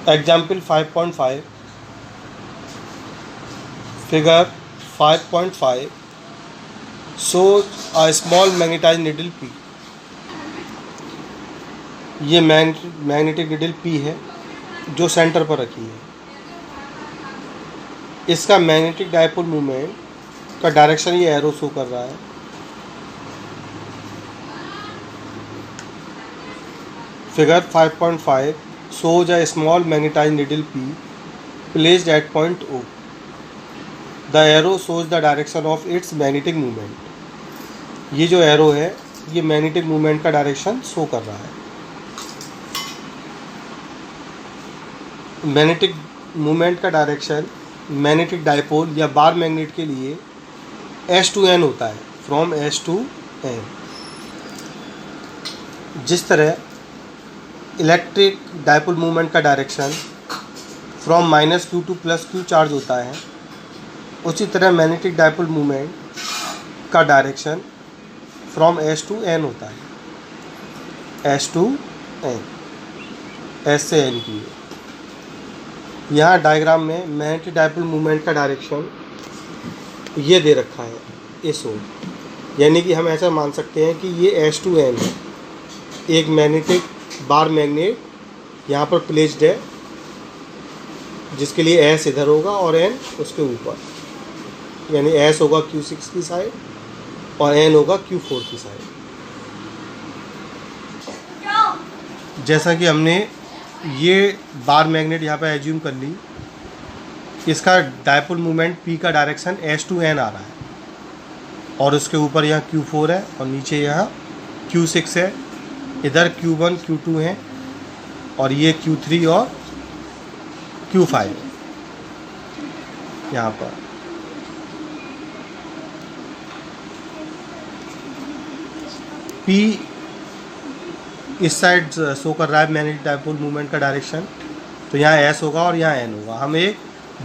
Example 5.5. Figure 5.5 shows a small magnetized needle P. ये magnetic needle P है जो centre पर रखी है। इसका मैग्नेटिक डायपोल मूवमेंट का डायरेक्शन ये एरो शो कर रहा है। Figure 5.5 shows a small magnetized needle P placed at point O. The arrow shows the direction of its magnetic movement. ये जो एरो है ये मैग्नेटिक मूवमेंट का डायरेक्शन शो कर रहा है। मैग्नेटिक मूवमेंट का डायरेक्शन मैग्नेटिक डायपोल या बार मैग्नेट के लिए S to N होता है, फ्रॉम S to N। जिस तरह इलेक्ट्रिक डायपोल मूवमेंट का direction from -Q to +Q charge होता है, उसी तरह मैग्नेटिक डायपोल मूवमेंट का direction from S to N होता है। S to N, S से N की। यहाँ डायग्राम में मैग्नेटिक डायपोल मूवमेंट का डायरेक्शन ये दे रखा है, इस ओर। यानी कि हम ऐसा मान सकते हैं कि ये S to N है। एक मैग्नेटिक बार मैग्नेट यहाँ पर प्लेस्ड है, जिसके लिए S इधर होगा और N उसके ऊपर, यानी S होगा Q6 की साइड और N होगा Q4 की साइड। जैसा कि हमने ये बार मैग्नेट यहाँ पे एज्यूम कर ली, इसका डायपोल मूवमेंट P का डायरेक्शन S to N आ रहा है और उसके ऊपर यहाँ Q4 है और नीचे यहाँ Q6 है। इधर Q1 Q2 है और ये Q3 और Q5 है यहाँ पर। P इस साइड शो कर रहा है मैग्नेटिक डायपोल मूवमेंट का डायरेक्शन, तो यहाँ S होगा और यहाँ N होगा। हम एक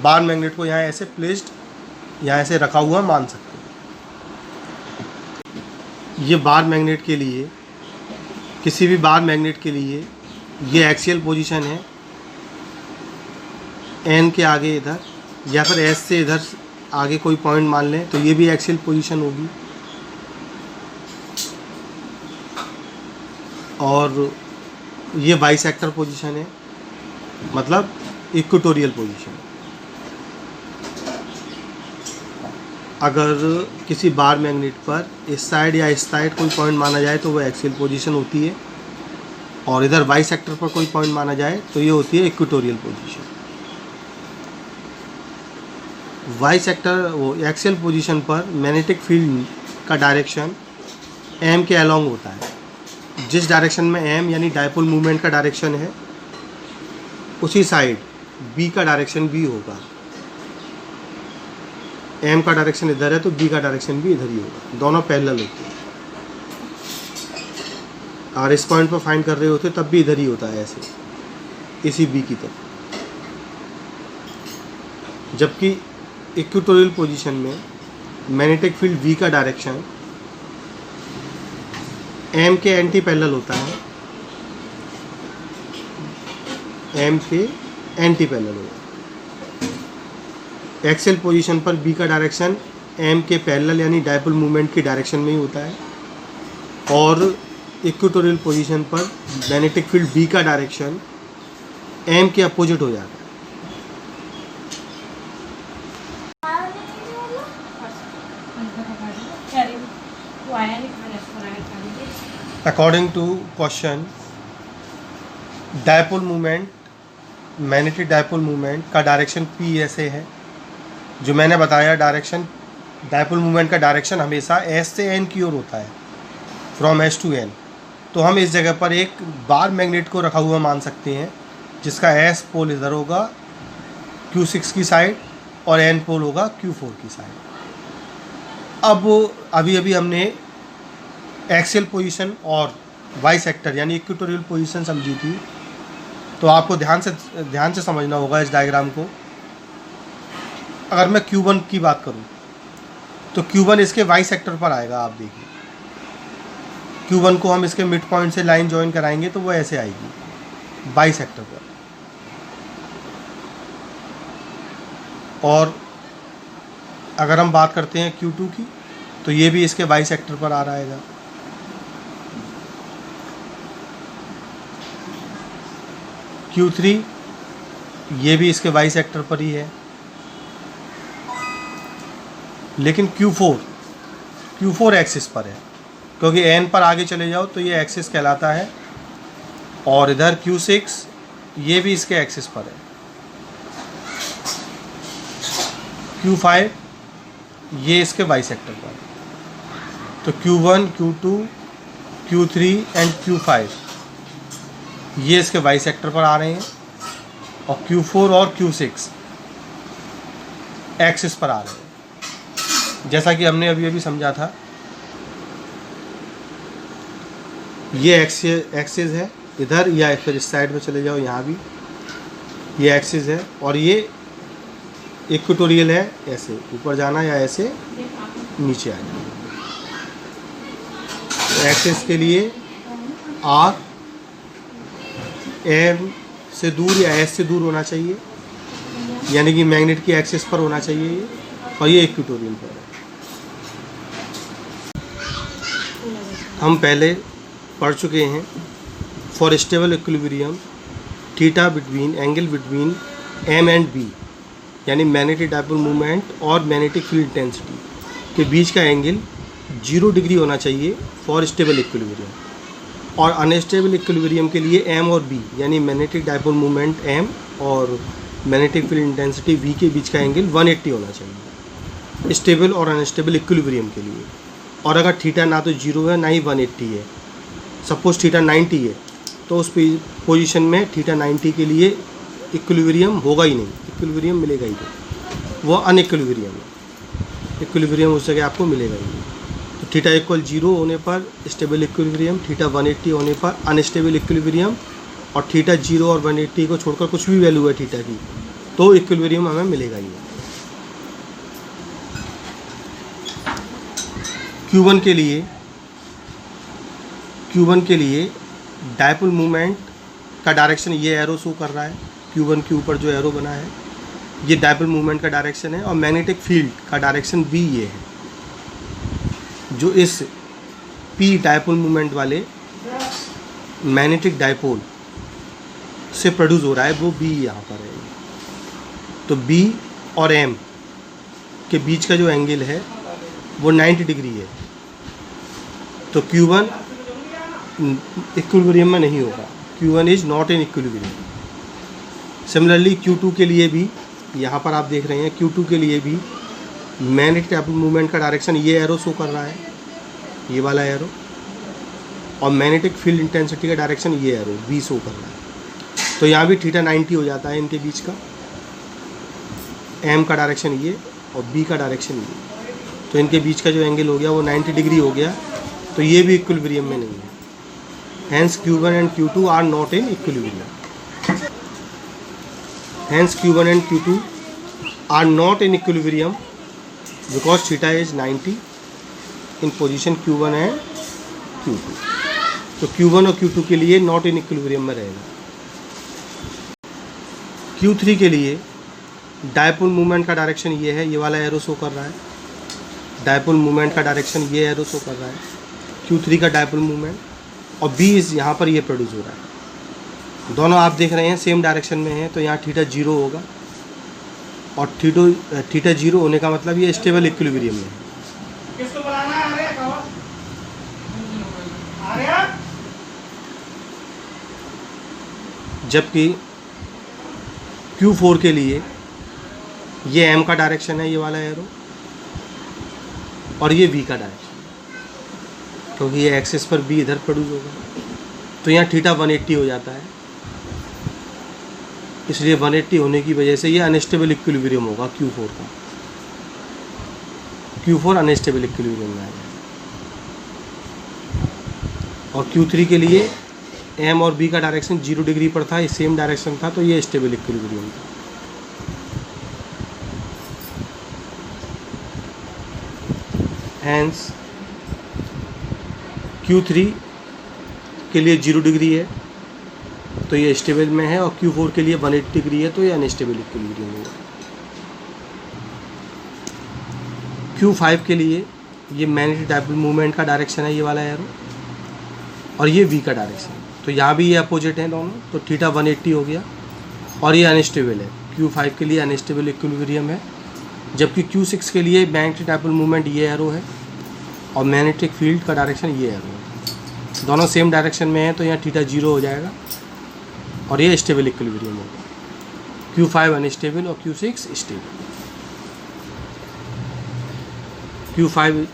बार मैग्नेट को यहाँ ऐसे प्लेस्ड, यहाँ ऐसे रखा हुआ मान सकते हैं। ये बार मैग्नेट के लिए, किसी भी बार मैग्नेट के लिए ये एक्सियल पोजीशन है, N के आगे इधर, या फिर S से इधर आगे कोई पॉइंट मान लें तो ये भी एक्सियल पोजीशन होगी। और ये बाइसेक्टर पोजीशन है, मतलब इक्वेटोरियल पोजीशन। अगर किसी बार मैग्नेट पर इस साइड या इस साइड कोई पॉइंट माना जाए तो वो एक्सियल पोजीशन होती है, और इधर बाइसेक्टर पर कोई पॉइंट माना जाए तो ये होती है इक्वेटोरियल पोजीशन। बाइसेक्टर वो एक्सियल पोजीशन पर मैग्नेटिक फील्ड का डायरेक्शन M के अलोंग होता है। जिस डायरेक्शन में M यानी डायपोल मूवमेंट का डायरेक्शन है, उसी साइड B का डायरेक्शन भी होगा। M का डायरेक्शन इधर है तो B का डायरेक्शन भी इधर ही होगा, दोनों पैरेलल होते हैं। और इस पॉइंट पर फाइंड कर रहे होते तब भी इधर ही होता है, ऐसे इसी B की तरफ। जबकि इक्वेटोरियल पोजीशन में मैग्नेटिक फील्ड V का डायरेक्शन M के एंटी पैरेलल होता है, M के एंटी पैरेलल होता है। एक्सियल पोजीशन पर B का डायरेक्शन M के पैरेलल यानी डायपोल मूवमेंट की डायरेक्शन में ही होता है, और इक्वेटोरियल पोजीशन पर मैग्नेटिक फील्ड B का डायरेक्शन M के अपोजिट हो जाता है। According to question, dipole movement, magnetic dipole movement का डायरेक्शन P ऐसे है। जो मैंने बताया, डायरेक्शन डायपोल मूवमेंट का डायरेक्शन हमेशा S से N की ओर होता है, फ्रॉम S to N। तो हम इस जगह पर एक बार मैग्नेट को रखा हुआ मान सकते हैं, जिसका S पोल इधर होगा Q6 की साइड और N पोल होगा Q4 की साइड। अब अभी अभी हमने एक्सियल पोजीशन और बाइसेक्टर यानी इक्वेटोरियल पोजीशन समझी थी, तो आपको ध्यान से समझना होगा इस डायग्राम को। अगर मैं Q1 की बात करूं तो Q1 इसके बाइसेक्टर पर आएगा। आप देखिए, Q1 को हम इसके मिड पॉइंट से लाइन ज्वाइन कराएंगे तो वो ऐसे आएगी बाइसेक्टर पर। और अगर हम बात करते हैं Q2 की, तो ये भी इसके वाई सेक्टर पर आ रहेगा। Q3 ये भी इसके वाई सेक्टर पर ही है। लेकिन Q4 एक्सिस पर है, क्योंकि N पर आगे चले जाओ तो ये एक्सिस कहलाता है। और इधर Q6 ये भी इसके एक्सिस पर है। Q5 ये इसके वाई सेक्टर पर है। तो Q1, Q2, Q3 and Q5 ये इसके वाई सेक्टर पर आ रहे हैं, और Q4 और Q6 एक्सिस पर आ रहे हैं। जैसा कि हमने अभी समझा था, ये एक्सिस है इधर, या फिर इस साइड में चले जाओ, यहाँ भी ये एक्सिस है, और ये इक्वेटोरियल है, ऐसे ऊपर जाना या ऐसे नीचे आ जाना। एक्सिस के लिए R M से दूर या S से दूर होना चाहिए, यानी कि मैग्नेट की एक्सिस पर होना चाहिए ये, और ये इक्वेटोरियल पर है। हम पहले पढ़ चुके हैं for stable equilibrium theta between angle between M and B, यानी मैग्नेटिक डाइपोल मूवमेंट और मैग्नेटिक फील्ड इंटेंसिटी के बीच का एंगल 0 डिग्री होना चाहिए फॉर स्टेबल इक्विलिब्रियम। और अनस्टेबल इक्विलिब्रियम के लिए M और B, यानी मैग्नेटिक डाइपोल मूवमेंट M और मैग्नेटिक फील्ड इंटेंसिटी V के बीच का एंगल 180 होना चाहिए स्टेबल और अनस्टेबल इक्विलिब्रियम के लिए। और अगर थीटा ना तो 0 है ना ही 180 है, सपोज थीटा 90 है, तो उस पोजीशन में थीटा 90 के लिए इक्विलिब्रियम होगा ही नहीं, इक्विलिब्रियम मिलेगा ही नहीं, वो अनइक्विलिब्रियम है। इक्विलिब्रियम उस जगह आपको मिलेगा ही नहीं। तो थीटा इक्वल 0 होने पर स्टेबल इक्विलिब्रियम, थीटा 180 होने पर अनस्टेबल इक्विलिब्रियम, और थीटा 0 और 180 को छोड़कर कुछ भी वैल्यू है थीटा की, तो इक्विलिब्रियम हमें मिलेगा ही नहीं। Q1 के लिए डाइपोल मूवमेंट का डायरेक्शन ये एरो शो कर रहा है। Q1 के ऊपर जो एरो बना है ये डाइपोल मूवमेंट का डायरेक्शन है, और मैग्नेटिक फील्ड का डायरेक्शन भी ये है। जो इस P डाइपोल मूवमेंट वाले मैग्नेटिक डाइपोल से प्रोड्यूस हो रहा है वो B यहाँ पर है। तो B और M के बीच का जो एंगल है वो 90 डिग्री है। तो Q1 इक्विलिब्रियम में नहीं होगा, Q1 is not in equilibrium. Similarly Q2 के लिए भी, यहाँ पर आप देख रहे हैं Q2 के लिए भी मैग्नेटिक डाइपोल मूवमेंट का डायरेक्शन ये एरो शो कर रहा है, ये वाला एरो, और मैग्नेटिक फील्ड इंटेंसिटी का डायरेक्शन ये एरो V शो कर रहा है। तो यहाँ भी थीटा 90 हो जाता है इनके बीच का, M का डायरेक्शन ये और B का डायरेक्शन ये, तो इनके बीच का जो एंगल हो गया वो 90 डिग्री हो गया। तो ये भी इक्विलिब्रियम में नहीं है। Hence Q1 and Q2 are not in equilibrium. Hence Q1 and Q2 are not in equilibrium because theta is 90 in position Q1 and Q2. तो Q1 और Q2 के लिए not in equilibrium में रहेगा। Q3 के लिए डाइपोल मूवमेंट का direction ये है, ये वाला एरो शो कर रहा है। डाइपोल मूवमेंट का डायरेक्शन ये एरो शो कर रहा है, Q3 का डाइपोल मूवमेंट, और B यहाँ पर ये प्रोड्यूस हो रहा है। दोनों आप देख रहे हैं सेम डायरेक्शन में है, तो यहाँ थीटा 0 होगा, और थीटा 0 होने का मतलब ये स्टेबल इक्विलिब्रियम में है। जबकि Q4 के लिए ये M का डायरेक्शन है, ये वाला एरो, और ये V का डायरेक्शन, क्योंकि ये एक्सिस पर B इधर प्रोड्यूस होगा। तो यहाँ थीटा 180 हो जाता है, इसलिए 180 होने की वजह से ये अनस्टेबल इक्विलिब्रियम होगा Q4 का। Q4 अनस्टेबल इक्विलिब्रियम में आएगा। और Q3 के लिए M और B का डायरेक्शन 0 डिग्री पर था, ये सेम डायरेक्शन था, तो ये स्टेबल इक्विलिब्रियम था। हैंस Q3 के लिए 0 डिग्री है, तो ये स्टेबल में है, और Q4 के लिए 180 डिग्री है, तो ये अनस्टेबल इक्विलिब्रियम होगा। Q5 के लिए ये मैग्नेटिक डाइपोल मूवमेंट का डायरेक्शन है, ये वाला एरो, और ये V का डायरेक्शन। तो यहाँ भी ये अपोजिट है दोनों, तो थीटा 180 हो गया। और ये अनस्टेबल है, Q5 के लिए अनस्टेबल इक्विलिब्रियम है, जबकि Q6 के लिए मैग्नेटिक डाइपोल मूवमेंट ये एरो है और मैग्नेटिक फील्ड का डायरेक्शन ये एरो है। दोनों सेम डायरेक्शन में है, तो यहाँ थीटा 0 हो जाएगा और ये स्टेबल इक्विलिब्रियम होगा। Q5 अनस्टेबल और Q6 स्टेबल। Q5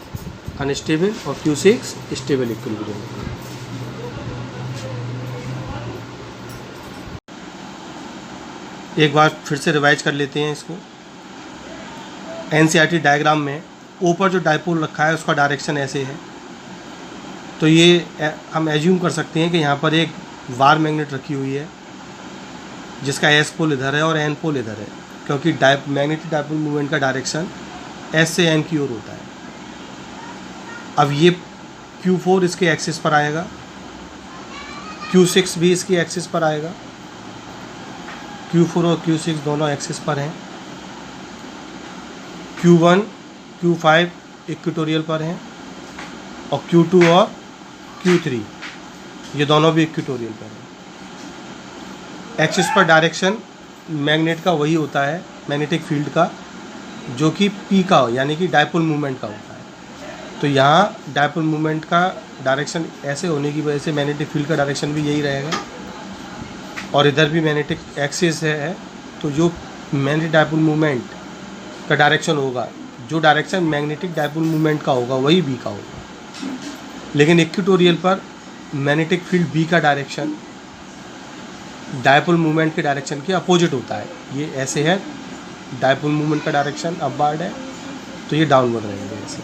अनस्टेबल और Q6 स्टेबल इक्विलिब्रियम होगा। एक बार फिर से रिवाइज कर लेते हैं इसको। एनसीईआरटी डायग्राम में ऊपर जो डाइपोल रखा है उसका डायरेक्शन ऐसे है, तो ये हम एज्यूम कर सकते हैं कि यहाँ पर एक वार मैग्नेट रखी हुई है जिसका एस पोल इधर है और एन पोल इधर है, क्योंकि मैग्नेटिक डाइपोल मूवमेंट का डायरेक्शन एस से एन की ओर होता है। अब ये Q4 इसके एक्सिस पर आएगा, Q6 भी इसकी एक्सिस पर आएगा। Q4 और Q6 दोनों एक्सिस पर हैं। Q1 Q5 इक्वेटोरियल पर हैं और Q2 और Q3 ये दोनों भी इक्वेटोरियल पर हैं। एक्सिस पर डायरेक्शन मैग्नेट का वही होता है, मैग्नेटिक फील्ड का, जो कि P का हो, यानी कि डाइपोल मूवमेंट का होता है। तो यहाँ डाइपोल मूवमेंट का डायरेक्शन ऐसे होने की वजह से मैग्नेटिक फील्ड का डायरेक्शन भी यही रहेगा, और इधर भी मैग्नेटिक एक्सिस है। तो जो मैग्नेटिक डाइपोल मूवमेंट का डायरेक्शन होगा, जो डायरेक्शन मैग्नेटिक डाइपोल मूवमेंट का होगा वही B का होगा। लेकिन इक्वेटोरियल पर मैग्नेटिक फील्ड B का डायरेक्शन डाइपोल मूवमेंट के डायरेक्शन के अपोजिट होता है। ये ऐसे है, डाइपोल मूवमेंट का डायरेक्शन अपवर्ड है, तो ये डाउनवर्ड रहेंगे ऐसे।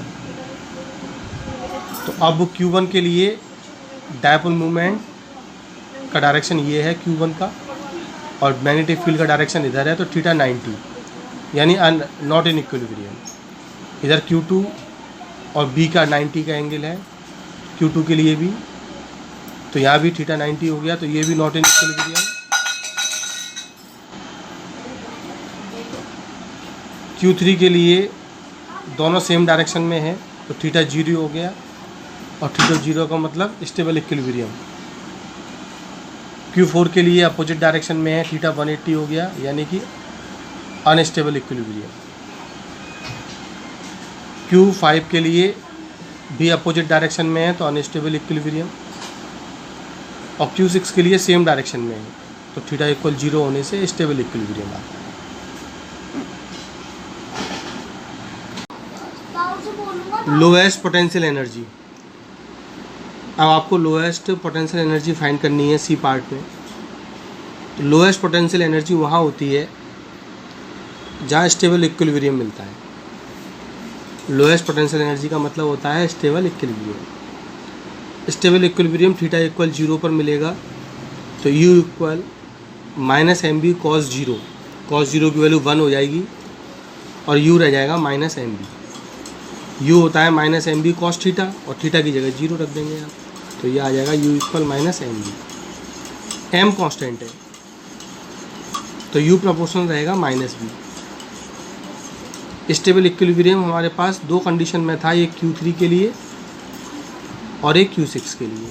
तो अब Q1 के लिए डाइपोल मूवमेंट का डायरेक्शन ये है Q1 का, और मैग्नेटिक फील्ड का डायरेक्शन इधर है, तो थीटा 90, यानी नॉट इन इक्विलिब्रियम। इधर Q2 और B का 90 का एंगल है Q2 के लिए भी, तो यहाँ भी थीटा 90 हो गया, तो ये भी नॉट इन इक्विलिब्रियम। Q3 के लिए दोनों सेम डायरेक्शन में है, तो थीटा 0 हो गया, और थीटा 0 का मतलब स्टेबल इक्विलिब्रियम। Q4 के लिए अपोजिट डायरेक्शन में है, थीटा 180 हो गया, यानी कि अनस्टेबल इक्विलिब्रियम। Q5 के लिए भी अपोजिट डायरेक्शन में है, तो अनस्टेबल इक्विलिब्रियम। और Q6 के लिए सेम डायरेक्शन में है, तो थीटा इक्वल 0 होने से स्टेबल इक्विलिब्रियम आता है। Lowest potential energy. अब आपको लोएस्ट पोटेंशियल एनर्जी फाइंड करनी है सी पार्ट में। लोएस्ट पोटेंशियल एनर्जी वहाँ होती है जहाँ स्टेबल इक्विलिब्रियम मिलता है। लोएस्ट पोटेंशियल एनर्जी का मतलब होता है stable equilibrium. Stable equilibrium theta equal 0 पर मिलेगा, तो U equal -mb cos 0। cos 0 की वैल्यू 1 हो जाएगी और U रह जाएगा -mb। U होता है -mb cos थीटा, और थीटा की जगह 0 रख देंगे आप, तो ये आ जाएगा U equal -mb। m constant है, तो U प्रोपोर्शनल रहेगा -b। स्टेबल इक्विलिब्रियम हमारे पास दो कंडीशन में था, एक Q3 के लिए और एक Q6 के लिए।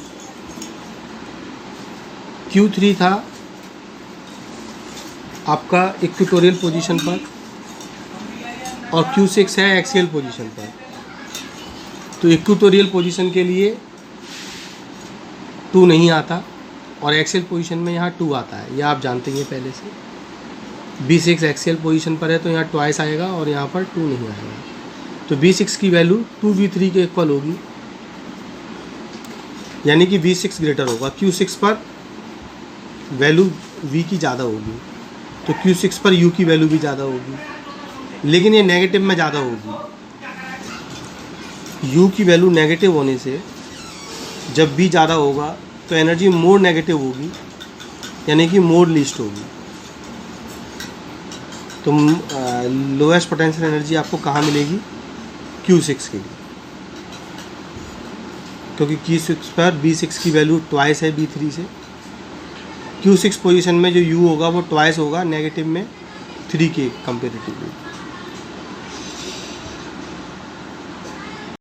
Q3 था आपका इक्वेटोरियल पोजीशन पर, और Q6 है एक्सियल पोजीशन पर। तो इक्वेटोरियल पोजीशन के लिए 2 नहीं आता, और एक्सियल पोजीशन में यहाँ 2 आता है, यह आप जानते ही हैं पहले से। B6 एक्सियल पोजीशन पर है, तो यहाँ ट्वाइस आएगा और यहाँ पर 2 नहीं आएगा, तो B6 की वैल्यू 2B3 के इक्वल होगी, यानी कि V6 ग्रेटर होगा। Q6 पर वैल्यू V की ज़्यादा होगी, तो Q6 पर U की वैल्यू भी ज़्यादा होगी, लेकिन ये नेगेटिव में ज़्यादा होगी। U की वैल्यू नेगेटिव होने से जब B ज़्यादा होगा तो एनर्जी मोर नेगेटिव होगी, यानी कि मोर लीस्ट होगी। तो लोएस्ट पोटेंशियल एनर्जी आपको कहाँ मिलेगी? Q6 के लिए, क्योंकि Q6 पर B6 की वैल्यू ट्वाइस है B3 से। Q6 पोजीशन में जो U होगा वो ट्वाइस होगा नेगेटिव में 3 के कंपेरेटिवली।